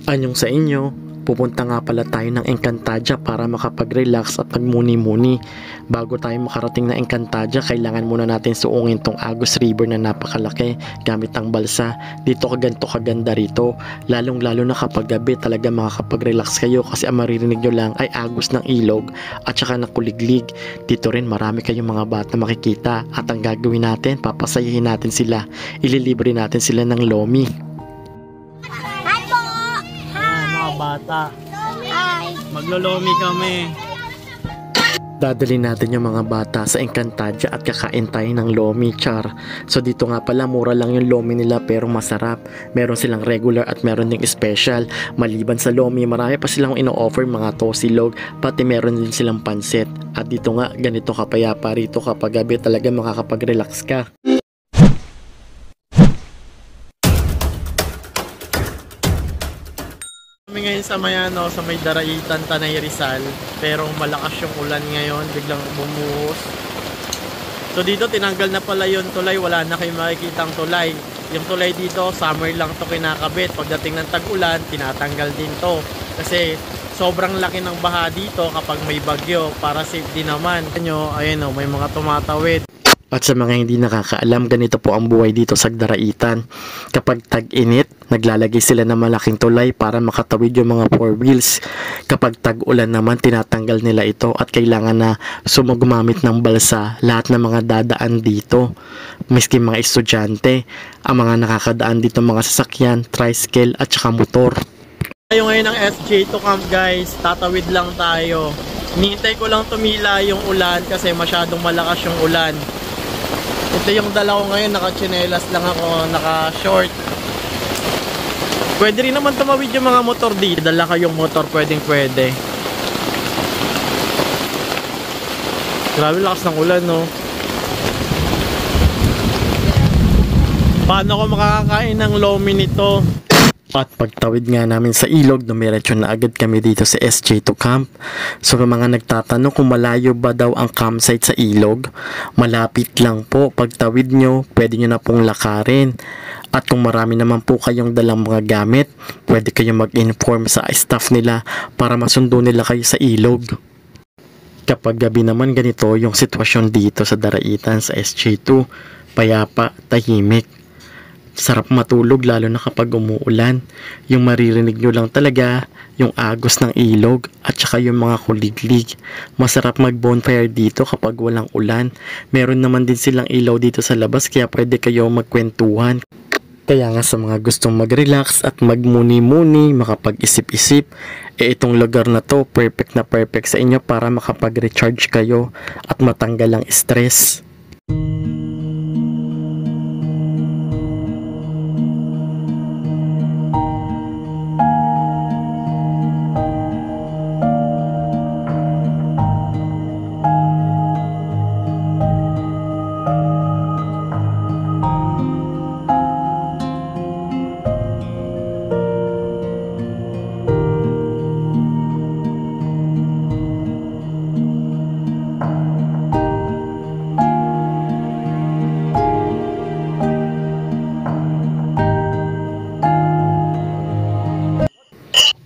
Anyong sa inyo, pupunta nga pala tayo ng Encantadia para makapag-relax at magmuni-muni. Bago tayo makarating na Encantadia, kailangan muna natin suungin tong Agus River na napakalaki gamit ang balsa. Dito kaganto kaganda rito, lalong-lalo na kapag gabi talaga makakapag-relax kayo kasi ang maririnig nyo lang ay agos ng ilog at saka ng kuliglig. Dito rin marami kayong mga bata makikita at ang gagawin natin, papasayahin natin sila, ililibre natin sila ng lomi. Bata. Maglolomi kami. Dadali natin yung mga bata sa Encantadia at kakain tayo ng lomi, char. So dito nga pala mura lang yung lomi nila pero masarap. Meron silang regular at meron ding special. Maliban sa lomi, marami pa silang ino-offer mga tosilog, pati meron din silang pansit. At dito nga ganito kapayapa rito kapag gabi talaga makakapag-relax ka. Kami ngayon sa may Daraitan, Tanay Rizal, pero malakas yung ulan ngayon, biglang bumuhos. So dito tinanggal na pala yung tulay, wala na kayong makikitang tulay. Yung tulay dito, summer lang to kinakabit. Pagdating ng tag-ulan, tinatanggal din to. Kasi sobrang laki ng baha dito kapag may bagyo, para safe din naman. Ayun o, may mga tumatawid. At sa mga hindi nakakaalam, ganito po ang buhay dito sa Daraitan. Kapag tag-init, naglalagay sila ng malaking tulay para makatawid yung mga four wheels. Kapag tag-ulan naman, tinatanggal nila ito at kailangan na gumamit ng balsa lahat ng mga dadaan dito. Miski mga estudyante, ang mga nakakadaan dito mga sasakyan, tricycle at saka motor. Tayo ngayon ng SJ2 Camp guys, tatawid lang tayo. Hinihintay ko lang tumila yung ulan kasi masyadong malakas yung ulan. Ito yung dala ko ngayon, naka-chinelas lang ako, naka-short. Pwede rin naman tumawid yung mga motor dito. Dala kayong motor, pwede. Grabe lakas ng ulan, no? Paano ko makakakain ng lomi nito? At pagtawid nga namin sa ilog, dumiretso na agad kami dito sa SJ2 Camp. So mga nagtatanong kung malayo ba daw ang campsite sa ilog, malapit lang po. Pagtawid nyo, pwede nyo na pong lakarin. At kung marami naman po kayong dalang mga gamit, pwede kayong mag-inform sa staff nila para masundo nila kayo sa ilog. Kapag gabi naman ganito yung sitwasyon dito sa Daraitan sa SJ2, payapa, tahimik. Sarap matulog lalo na kapag umuulan. Yung maririnig nyo lang talaga yung agos ng ilog at saka yung mga kuliglig. Masarap mag bonfire dito kapag walang ulan. Meron naman din silang ilaw dito sa labas kaya pwede kayo magkwentuhan. Kaya nga sa mga gustong mag-relax at magmuni-muni, makapag-isip-isip, itong lugar na to perfect na perfect sa inyo para makapag-recharge kayo at matanggal ang stress.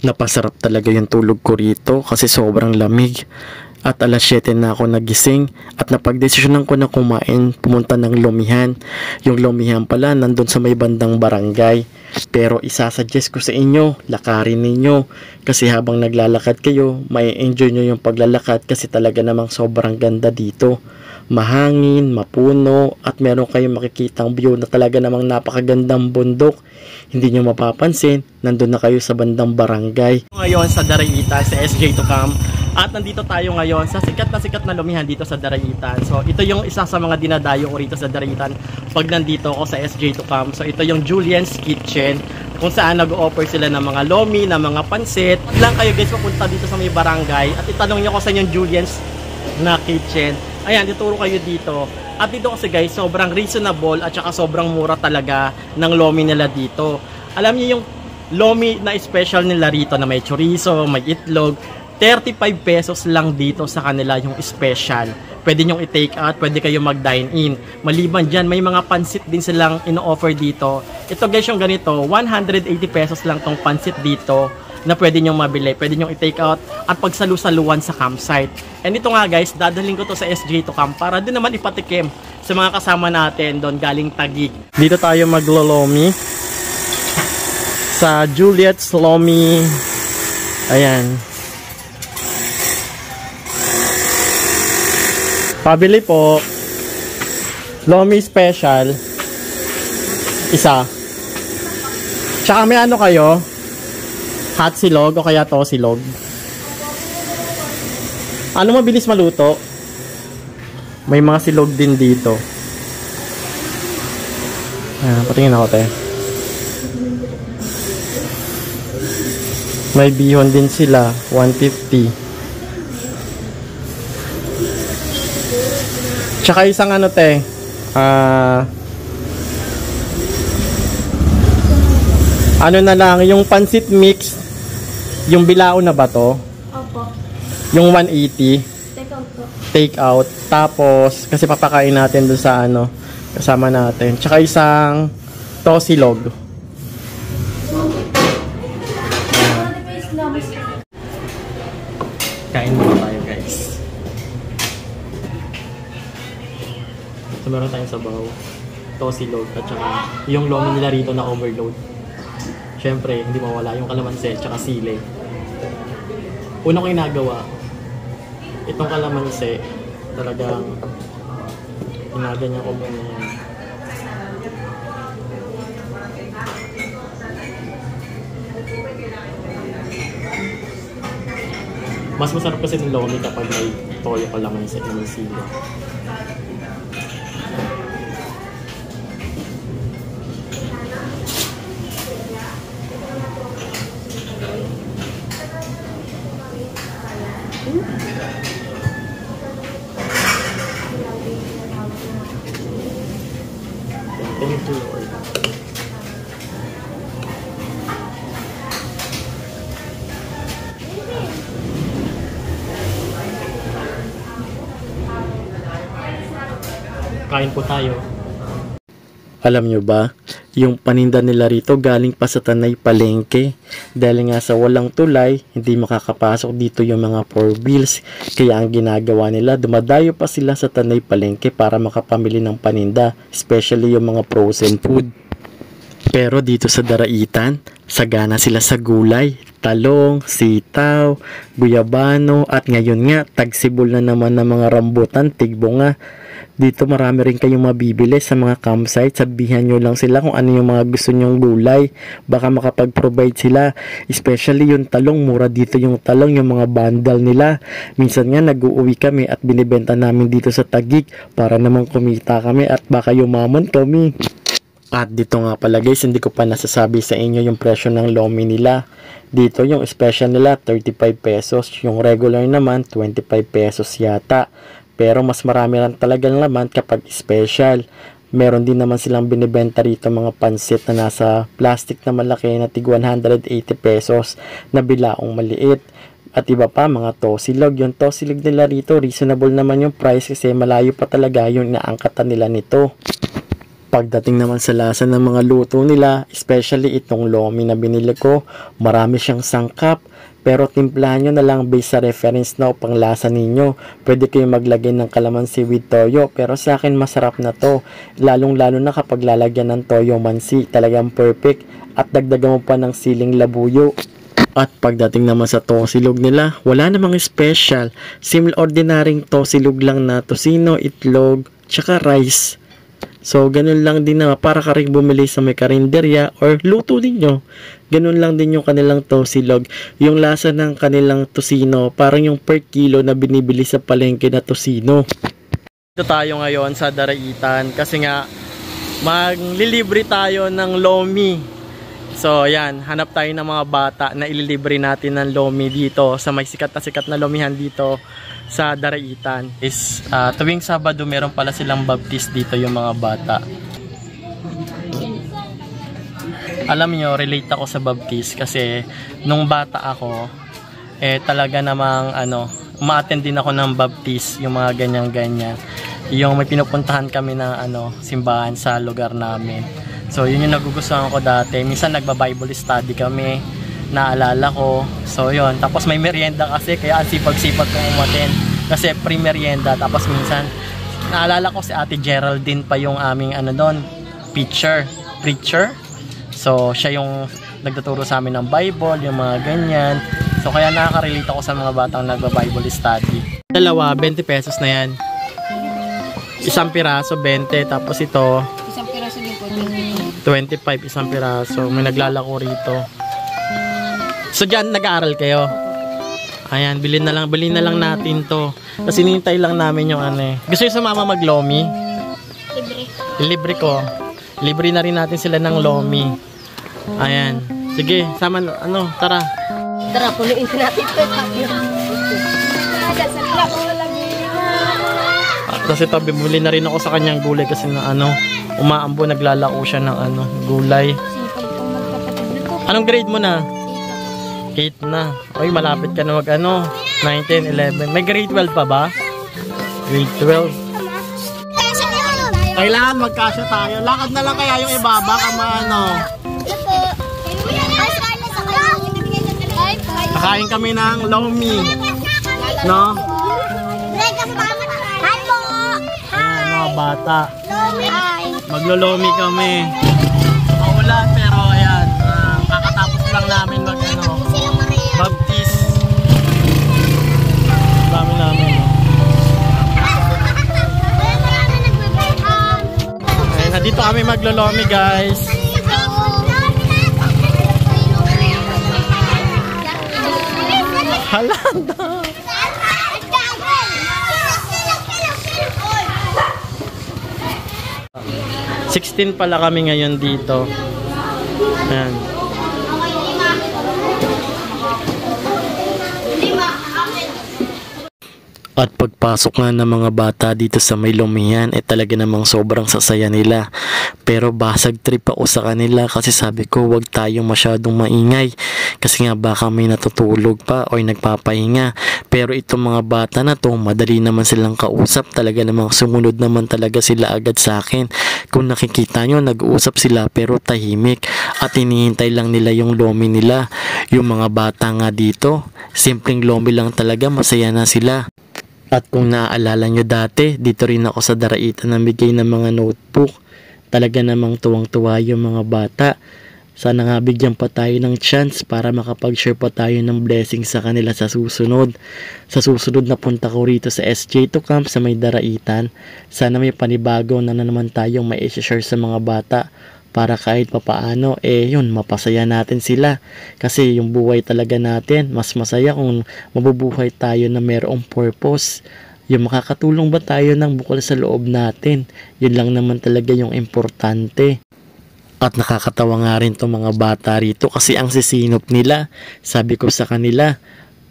Napasarap talaga yung tulog ko rito kasi sobrang lamig. At alas 7 na ako nagising at napagdesisyonan ko na kumain, pumunta ng Lomihan. Yung Lomihan pala nandun sa may bandang barangay. Pero isasuggest ko sa inyo, lakarin ninyo. Kasi habang naglalakad kayo, may enjoy nyo yung paglalakad kasi talaga namang sobrang ganda dito. Mahangin, mapuno at meron kayong makikitang view na talaga namang napakagandang bundok. Hindi nyo mapapansin, nandun na kayo sa bandang barangay. Ngayon sa Daraitan, sa SJ2 Camp. At nandito tayo ngayon sa sikat na lumihan dito sa Daraitan. So ito yung isa sa mga dinadayo ko rito sa Daraitan pag nandito ako sa SJ2 Camp. So ito yung Julian's Kitchen, kung saan nag-offer sila ng mga lomi, ng mga pansit. Lang kayo guys papunta dito sa may barangay at itanong nyo ko sa yung Julian's na kitchen. Ayan, dituro kayo dito. At dito kasi guys, sobrang reasonable at saka sobrang mura talaga ng lomi nila dito. Alam niyo yung lomi na special nila rito na may chorizo, may itlog, 35 pesos lang dito sa kanila yung special. pwede nyong i-take out, pwede kayo mag-dine in. Maliban dyan, may mga pansit din silang ino-offer dito. Ito guys, yung ganito, 180 pesos lang tong pansit dito na pwede nyong mabili. Pwede nyong i-take out at pagsalu-saluan sa campsite. And ito nga guys, dadalhin ko to sa SJ to Camp para din naman ipatikim sa mga kasama natin doon galing Taguig. Dito tayo maglolomi sa Juliet's Lomi. Ayan. Pabili po. Lomi special. Isa. Tsaka may ano kayo? Hot silog o kaya to silog? Ano mabilis maluto? May mga silog din dito. Ayan, patingin ako, te. May bihon din sila, 150. Tsaka isang ano, te, ano na lang, yung pansit mix, yung bilao na ba to? Opo. Yung 180. Take out po. Take out. Tapos, kasi papakain natin dun sa ano, kasama natin. Tsaka isang tosilog. Kain muna tayo, guys. So, meron tayong sabaw, tosilog, at saka yung lomi nila rito na overload. Syempre, hindi mawala yung kalamansi, tsaka sili. Una ko ginagawa, itong kalamansi, talagang ginaganyan ko muna yan. Mas masarap kasi ng lomi kapag may toyo kalamansi na may sili. Thank you, Lord. Kain po tayo. Alam nyo ba, yung paninda nila rito galing pa sa Tanay Palengke. Dahil nga sa walang tulay, hindi makakapasok dito yung mga 4 wheels. Kaya ang ginagawa nila, dumadayo pa sila sa Tanay Palengke para makapamili ng paninda, especially yung mga frozen food. Pero dito sa Daraitan, sagana sila sa gulay, talong, sitaw, guyabano, at ngayon nga, tagsibol na naman ng mga rambutan, tigbonga. Dito marami rin kayong mabibili sa mga campsite. Sabihan nyo lang sila kung ano yung mga gusto nyong gulay. Baka makapag-provide sila. Especially yung talong. Mura dito yung talong, yung mga bundle nila. Minsan nga nag-uuwi kami at binibenta namin dito sa Taguig para naman kumita kami at baka yumaman kami. At dito nga pala guys, hindi ko pa nasasabi sa inyo yung presyo ng lomi nila. Dito yung special nila 35 pesos. Yung regular naman 25 pesos yata. Pero mas marami lang talagang laman kapag special. Meron din naman silang binibenta rito mga pansit na nasa plastic na malaki na tig 180 pesos na bilaong maliit. At iba pa mga tosilog. Yung tosilog nila rito, reasonable naman yung price kasi malayo pa talaga yung inaangkatan nila nito. Pagdating naman sa lasa ng mga luto nila, especially itong lomi na binili ko, marami siyang sangkap. Pero timplahan nyo na lang based sa reference na o panglasa ninyo. Pwede kayong maglagay ng kalamansi with toyo. Pero sa akin masarap na to. Lalong-lalo na kapag lalagyan ng toyo mansi. Talagang perfect. At dagdagan mo pa ng siling labuyo. At pagdating naman sa tosilog nila, wala namang special. Simple ordinaryong tosilog lang na tosino, itlog, tsaka rice. So, ganun lang din na para ka rin bumili sa may karinderya or luto ninyo. Ganun lang din yung kanilang tosilog. Yung lasa ng kanilang tosino, parang yung per kilo na binibili sa palengke na tosino. Dito tayo ngayon sa Daraitan kasi nga maglilibre tayo ng lomi. So, yan. Hanap tayo ng mga bata na ililibre natin ng lomi dito sa may sikat na lomihan dito sa Daraitan. Tuwing Sabado meron pala silang baptist dito yung mga bata. Alam nyo, relate ako sa baptist kasi nung bata ako, talaga namang uma-attend din ako ng baptist, yung mga ganyan-ganyan. Yung may pinupuntahan kami ng simbahan sa lugar namin. So yun yung nagugustuhan ko dati. Minsan nagba-Bible study kami, naalala ko. So yun, tapos may merienda kasi, kaya ang sipag-sipag kong umattend. Kasi pre-merienda, tapos minsan naalala ko si Ate Geraldine pa yung aming doon, preacher. So siya yung nagtuturo sa amin ng Bible, yung mga ganyan. So kaya nakaka-relate ako sa mga batang nagba-Bible study. Dalawa, 20 pesos na yan. Isang piraso, 20. Tapos ito, Isang piraso din po. 25, isang piraso. May naglalako rito. So dyan, nag-aaral kayo? Ayan, bilhin na lang natin to. Kasi hinihintay lang namin yung Gusto nyo sumama mag-lomi? Libre ko. Libre na rin natin sila ng lomi. Ayan. Sige, sama, tara. Tara, punuin ko natin ito. Tapos ito, bibili na rin ako sa kanyang gulay kasi na umaambo, naglalako siya ng gulay. Anong grade mo na? 8 na. Oy, malapit ka na 9, 10, 11. May grade 12 pa ba? Grade 12. Kailangan magkasya tayo. Lakad na lang kaya yung ibaba kakain kami ng lomi. No? Ayan, mga bata. Maglolomi kami. Maulan pero ayan. Kakatapos lang namin baptist. Dami namin. Ayan, nandito kami maglolomi, guys. Halanda. 16 pala kami ngayon dito. Ayan. At pagpasok nga ng mga bata dito sa may lumihan, talaga namang sobrang sasaya nila. Pero basag trip ako sa kanila kasi sabi ko wag tayong masyadong maingay. Kasi nga baka may natutulog pa o nagpapahinga. Pero itong mga bata na to, madali naman silang kausap. Talaga namang sumunod naman talaga sila agad sa akin. Kung nakikita nyo, nag-uusap sila pero tahimik. At hinihintay lang nila yung lomi nila. Yung mga bata nga dito, simpleng lomi lang talaga, masaya na sila. At kung naaalala nyo dati, dito rin ako sa Daraitan namigay ng mga notebook. Talaga namang tuwang-tuwa yung mga bata. Sana nga bigyan pa tayo ng chance para makapag-share pa tayo ng blessing sa kanila sa susunod. Sa susunod na punta ko rito sa SJ2 Camp sa may Daraitan. Sana may panibago na naman tayong may i-share sa mga bata. Para kahit papaano, yun, mapasaya natin sila. Kasi yung buhay talaga natin, mas masaya kung mabubuhay tayo na mayroong purpose. Yung makakatulong ba tayo ng bukal sa loob natin. Yun lang naman talaga yung importante. At nakakatawa nga rin itong mga bata rito kasi ang sisinop nila. Sabi ko sa kanila,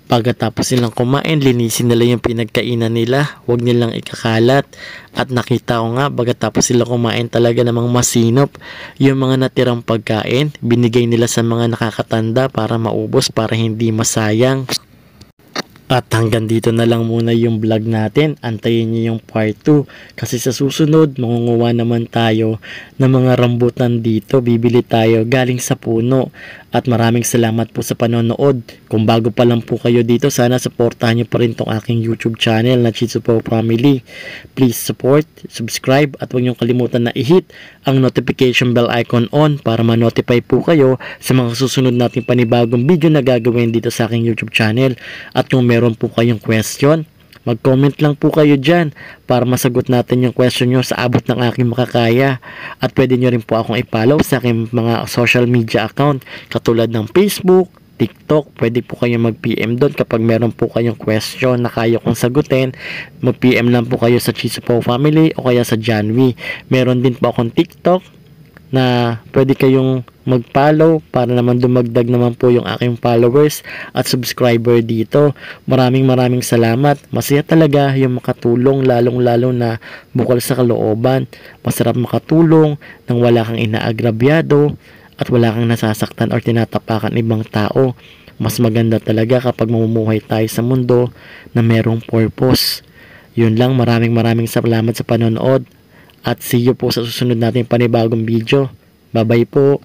pagkatapos nilang kumain, linisin nila yung pinagkainan nila. Huwag nilang ikakalat. At nakita ko nga, pagkatapos sila kumain talaga namang masinop. Yung mga natirang pagkain, binigay nila sa mga nakakatanda para maubos, para hindi masayang. At hanggang dito na lang muna yung vlog natin. Antayin nyo yung part 2. Kasi sa susunod, mangunguha naman tayo ng mga rambutan dito. Bibili tayo galing sa puno. At maraming salamat po sa panonood. Kung bago pa lang po kayo dito, sana supportahan nyo pa rin tong aking YouTube channel na Chitsupo Family. Please support, subscribe, at huwag nyo kalimutan na i-hit ang notification bell icon on para ma-notify po kayo sa mga susunod nating panibagong video na gagawin dito sa aking YouTube channel. At kung meron po kayong question, mag-comment lang po kayo dyan para masagot natin yung question nyo sa abot ng aking makakaya. At pwede nyo rin po akong i-follow sa aking mga social media account katulad ng Facebook, TikTok. Pwede po kayong mag-PM doon kapag meron po kayong question na kaya kong sagutin. Mag-PM lang po kayo sa Chitsupo Family o kaya sa Janvi. Meron din po akong TikTok na pwede kayong mag-follow para naman dumagdag naman po yung aking followers at subscriber dito. Maraming salamat. Masaya talaga yung makatulong, lalong-lalo na bukal sa kalooban. Masarap makatulong nang wala kang inaagrabyado at wala kang nasasaktan or tinatapakan ibang tao. Mas maganda talaga kapag mamumuhay tayo sa mundo na merong purpose. Yun lang, maraming salamat sa panonood at see you po sa susunod nating panibagong video. Bye bye po.